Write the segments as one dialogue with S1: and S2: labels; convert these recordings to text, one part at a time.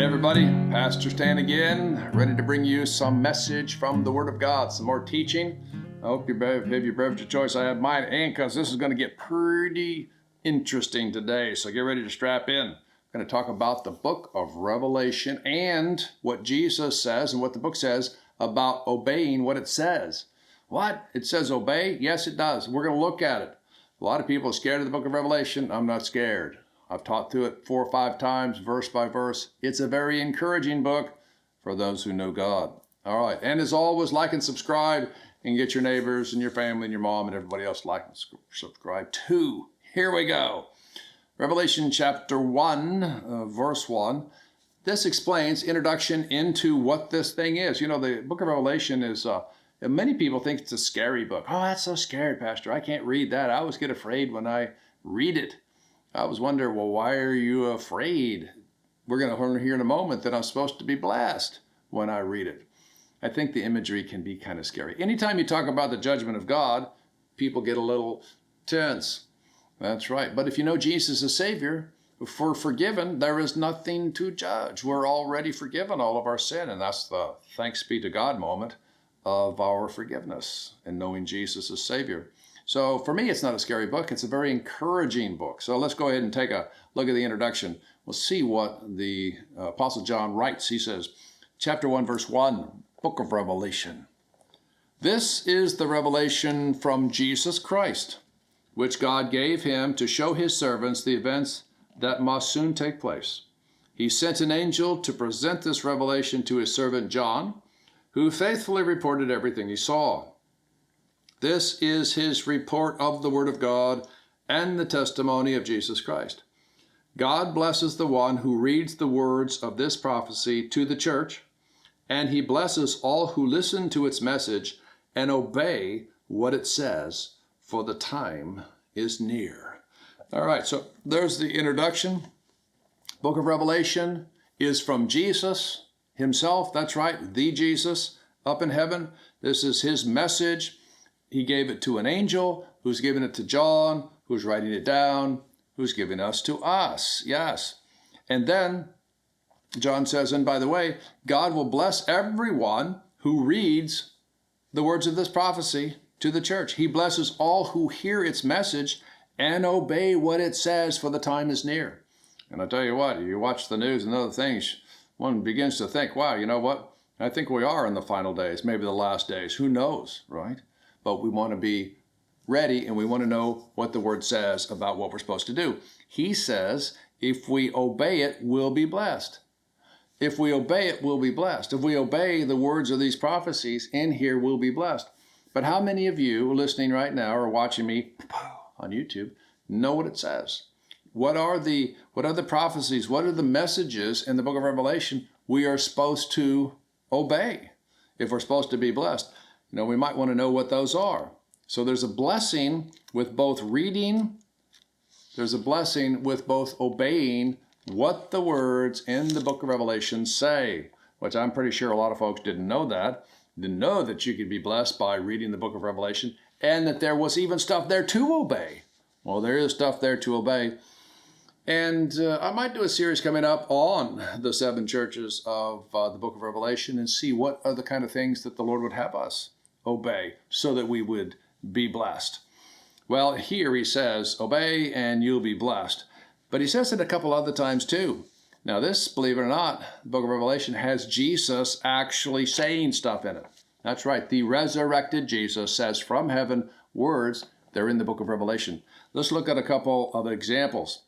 S1: Everybody, Pastor Stan again, ready to bring you some message from the Word of God, some more teaching. I hope you have your beverage of choice. I have mine, and because this is going to get pretty interesting today, so get ready to strap in. I'm going to talk about the book of Revelation and what Jesus says and what the book says about obeying what it says. What? It says obey? Yes, it does. We're going to look at it. A lot of people are scared of the book of Revelation. I'm not scared. I've taught through it 4 or 5 times, verse by verse. It's a very encouraging book for those who know God. All right. And as always, like and subscribe and get your neighbors and your family and your mom and everybody else like and subscribe too. Here we go. Revelation chapter 1, verse 1. This explains introduction into what this thing is. You know, the book of Revelation is, many people think it's a scary book. Oh, that's so scary, Pastor. I can't read that. I always get afraid when I read it. I was wondering, well, why are you afraid? We're going to learn here in a moment that I'm supposed to be blessed when I read it. I think the imagery can be kind of scary. Anytime you talk about the judgment of God, people get a little tense. That's right. But if you know Jesus as Savior, if we're forgiven, there is nothing to judge. We're already forgiven all of our sin, and that's the thanks be to God moment of our forgiveness and knowing Jesus as Savior. So for me, it's not a scary book. It's a very encouraging book. So let's go ahead and take a look at the introduction. We'll see what the Apostle John writes. He says, chapter 1, verse 1, book of Revelation. This is the revelation from Jesus Christ, which God gave him to show his servants the events that must soon take place. He sent an angel to present this revelation to his servant John, who faithfully reported everything he saw. This is his report of the Word of God and the testimony of Jesus Christ. God blesses the one who reads the words of this prophecy to the church, and he blesses all who listen to its message and obey what it says, for the time is near. All right, so there's the introduction. Book of Revelation is from Jesus himself. That's right, the Jesus up in heaven. This is his message. He gave it to an angel, who's given it to John, who's writing it down, who's giving us to us. Yes. And then John says, and by the way, God will bless everyone who reads the words of this prophecy to the church. He blesses all who hear its message and obey what it says, for the time is near. And I tell you what, you watch the news and other things, one begins to think, wow, you know what? I think we are in the final days, maybe the last days. Who knows, right? But we want to be ready and we want to know what the Word says about what we're supposed to do. He says, if we obey it, we'll be blessed. If we obey it, we'll be blessed. If we obey the words of these prophecies in here, we'll be blessed. But how many of you listening right now or watching me on YouTube know what it says? What are the prophecies? What are the messages in the book of Revelation we are supposed to obey if we're supposed to be blessed? You know, we might want to know what those are. So there's a blessing with both reading, there's a blessing with both obeying what the words in the book of Revelation say, which I'm pretty sure a lot of folks didn't know that. Didn't know that you could be blessed by reading the book of Revelation and that there was even stuff there to obey. Well, there is stuff there to obey. And I might do a series coming up on the 7 churches of the book of Revelation and see what are the kind of things that the Lord would have us obey so that we would be blessed. Well, here he says, obey and you'll be blessed. But he says it a couple other times too. Now this, believe it or not, the book of Revelation has Jesus actually saying stuff in it. That's right. The resurrected Jesus says from heaven words. They're in the book of Revelation. Let's look at a couple of examples.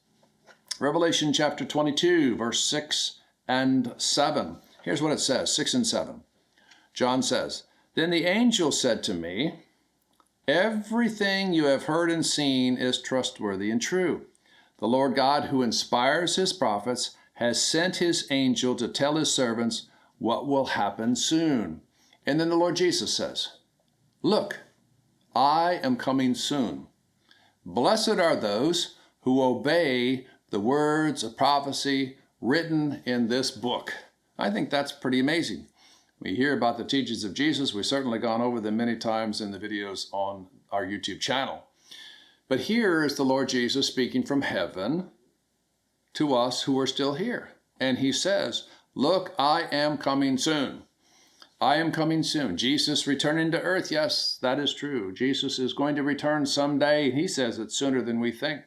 S1: Revelation chapter 22, verse 6 and 7. Here's what it says, 6 and 7. John says, then the angel said to me, everything you have heard and seen is trustworthy and true. The Lord God, who inspires his prophets, has sent his angel to tell his servants what will happen soon. And then the Lord Jesus says, look, I am coming soon. Blessed are those who obey the words of prophecy written in this book. I think that's pretty amazing. We hear about the teachings of Jesus. We've certainly gone over them many times in the videos on our YouTube channel. But here is the Lord Jesus speaking from heaven to us who are still here. And he says, Look, I am coming soon. I am coming soon. Jesus returning to earth. Yes, that is true. Jesus is going to return someday. He says it's sooner than we think.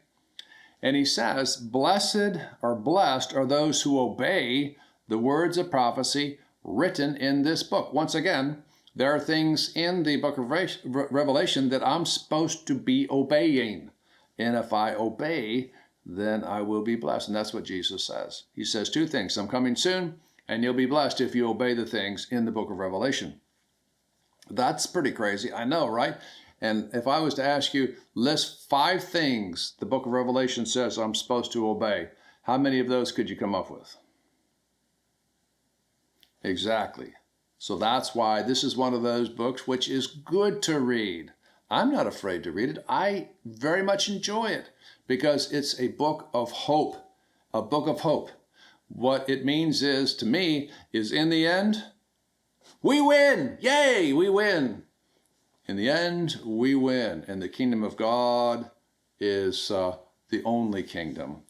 S1: And he says, blessed or blessed are those who obey the words of prophecy written in this book. Once again, there are things in the book of Revelation that I'm supposed to be obeying. And if I obey, then I will be blessed. And that's what Jesus says. He says two things. I'm coming soon, and you'll be blessed if you obey the things in the book of Revelation. That's pretty crazy. I know, right? And if I was to ask you, list 5 things the book of Revelation says I'm supposed to obey, how many of those could you come up with? Exactly. So that's why this is one of those books which is good to read. I'm not afraid to read it. I very much enjoy it because it's a book of hope, a book of hope. What it means is, to me, is in the end, we win. Yay, we win. In the end, we win. And the kingdom of God is the only kingdom.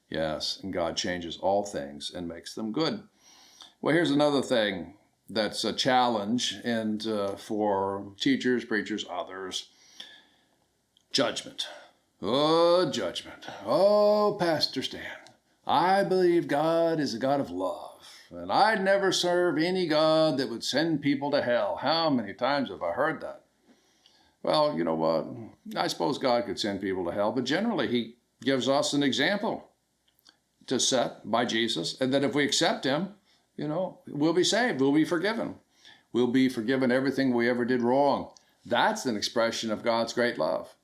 S1: Yes, and God changes all things and makes them good. Well, here's another thing that's a challenge and for teachers, preachers, others. Judgment. Oh, judgment. Oh, Pastor Stan, I believe God is a God of love, and I'd never serve any God that would send people to hell. How many times have I heard that? Well, you know what? I suppose God could send people to hell, but generally he gives us an example to set by Jesus, and that if we accept him, we'll be saved, we'll be forgiven. We'll be forgiven everything we ever did wrong. That's an expression of God's great love.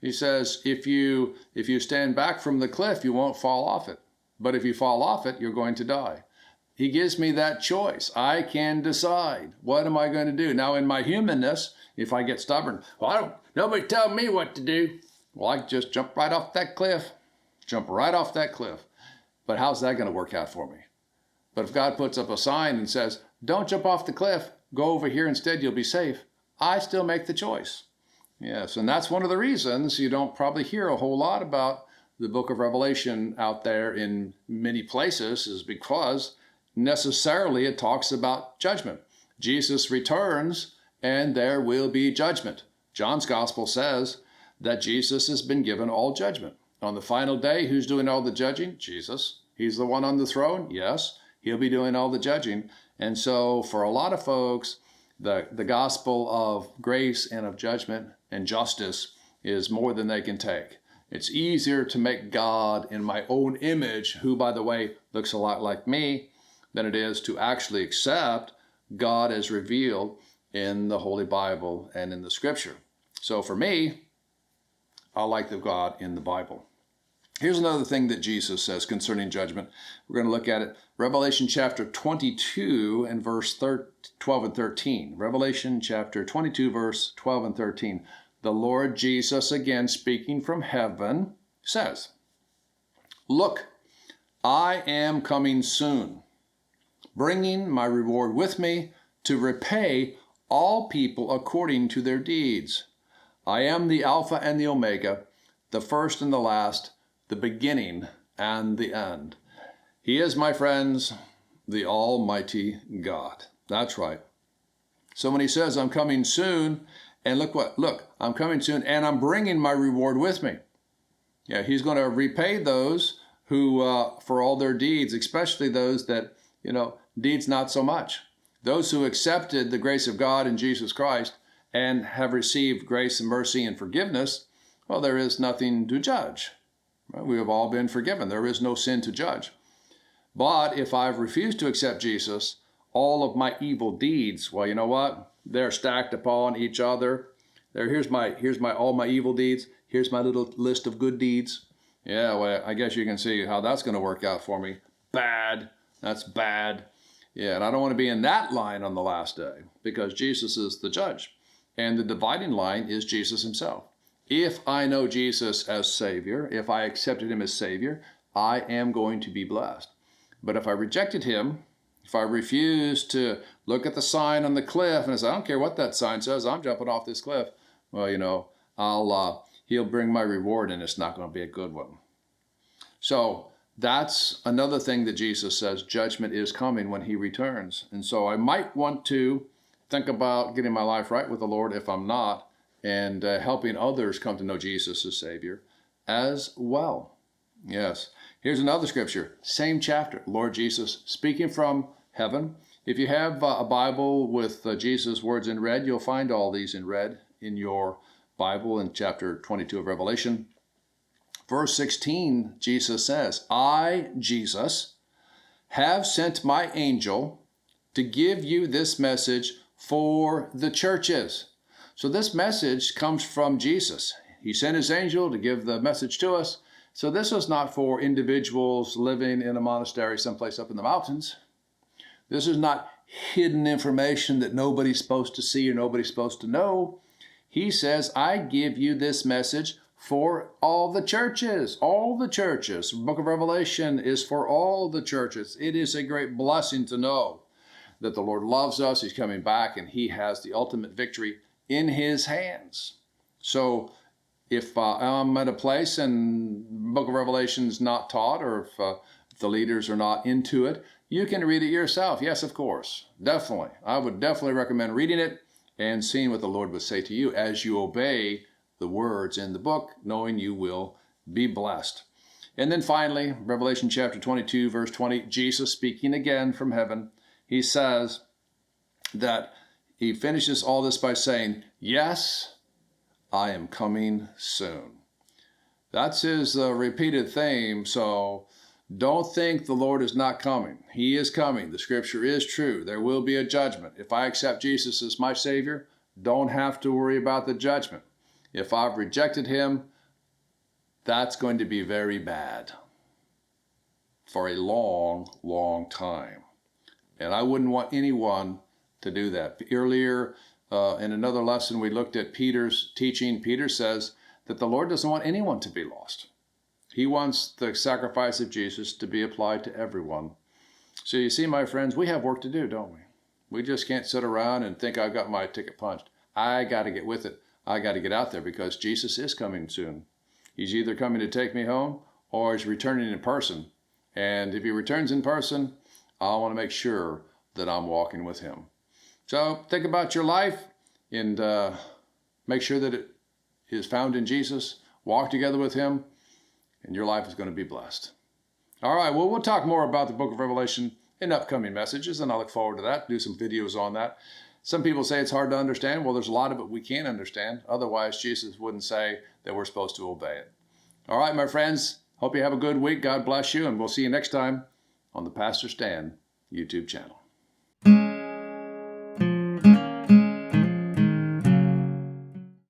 S1: He says, if you stand back from the cliff, you won't fall off it. But if you fall off it, you're going to die. He gives me that choice. I can decide. What am I going to do? Now, in my humanness, if I get stubborn, nobody tell me what to do. Well, I just jump right off that cliff. Jump right off that cliff. But how's that going to work out for me? But if God puts up a sign and says, don't jump off the cliff, go over here instead, you'll be safe, I still make the choice. Yes, and that's one of the reasons you don't probably hear a whole lot about the book of Revelation out there in many places, is because necessarily it talks about judgment. Jesus returns and there will be judgment. John's gospel says that Jesus has been given all judgment. On the final day, who's doing all the judging? Jesus. He's the one on the throne? Yes. He'll be doing all the judging. And so for a lot of folks, the gospel of grace and of judgment and justice is more than they can take. It's easier to make God in my own image, who, by the way, looks a lot like me, than it is to actually accept God as revealed in the Holy Bible and in the Scripture. So for me, I like the God in the Bible. Here's another thing that Jesus says concerning judgment. We're going to look at it. Revelation chapter 22 and verse 12 and 13. Revelation chapter 22, verse 12 and 13. The Lord Jesus, again speaking from heaven, says, look, I am coming soon, bringing my reward with me to repay all people according to their deeds. I am the Alpha and the Omega, the first and the last, the beginning and the end. He is, my friends, the Almighty God. That's right. So when he says, I'm coming soon, and look, I'm coming soon, and I'm bringing my reward with me. Yeah, he's going to repay those who, for all their deeds, especially those that, deeds not so much. Those who accepted the grace of God in Jesus Christ and have received grace and mercy and forgiveness, well, there is nothing to judge. We have all been forgiven. There is no sin to judge. But if I've refused to accept Jesus, all of my evil deeds, well, you know what? They're stacked upon each other. Here's all my evil deeds. Here's my little list of good deeds. Yeah, well, I guess you can see how that's going to work out for me. Bad. That's bad. Yeah, and I don't want to be in that line on the last day because Jesus is the judge. And the dividing line is Jesus himself. If I know Jesus as Savior, if I accepted him as Savior, I am going to be blessed. But if I rejected him, if I refuse to look at the sign on the cliff and I say, I don't care what that sign says, I'm jumping off this cliff, well, he'll bring my reward and it's not going to be a good one. So that's another thing that Jesus says, judgment is coming when he returns. And so I might want to think about getting my life right with the Lord if I'm not, and helping others come to know Jesus as Savior as well. Yes. Here's another scripture, same chapter, Lord Jesus speaking from heaven. If you have a Bible with Jesus' words in red, you'll find all these in red in your Bible in chapter 22 of Revelation. Verse 16, Jesus says, I, Jesus, have sent my angel to give you this message for the churches. So this message comes from Jesus. He sent his angel to give the message to us. So this was not for individuals living in a monastery someplace up in the mountains. This is not hidden information that nobody's supposed to see or nobody's supposed to know. He says, I give you this message for all the churches, all the churches. The book of Revelation is for all the churches. It is a great blessing to know that the Lord loves us, he's coming back, and he has the ultimate victory in his hands. So if I'm at a place and the book of Revelation is not taught, or if the leaders are not into it, you can read it yourself. Yes, of course. Definitely. I would definitely recommend reading it and seeing what the Lord would say to you as you obey the words in the book, knowing you will be blessed. And then finally, Revelation chapter 22, verse 20, Jesus speaking again from heaven, he says that he finishes all this by saying, yes, I am coming soon. That's his repeated theme, so don't think the Lord is not coming. He is coming. The scripture is true. There will be a judgment. If I accept Jesus as my Savior, don't have to worry about the judgment. If I've rejected him, that's going to be very bad for a long, long time. And I wouldn't want anyone to do that. Earlier, in another lesson, we looked at Peter's teaching. Peter says that the Lord doesn't want anyone to be lost. He wants the sacrifice of Jesus to be applied to everyone. So you see, my friends, we have work to do, don't we? We just can't sit around and think I've got my ticket punched. I got to get with it. I got to get out there because Jesus is coming soon. He's either coming to take me home or he's returning in person. And if he returns in person, I want to make sure that I'm walking with him. So think about your life and make sure that it is found in Jesus. Walk together with him, and your life is going to be blessed. All right, well, we'll talk more about the book of Revelation in upcoming messages, and I look forward to that, do some videos on that. Some people say it's hard to understand. Well, there's a lot of it we can't understand. Otherwise, Jesus wouldn't say that we're supposed to obey it. All right, my friends, hope you have a good week. God bless you, and we'll see you next time on the Pastor Stan YouTube channel.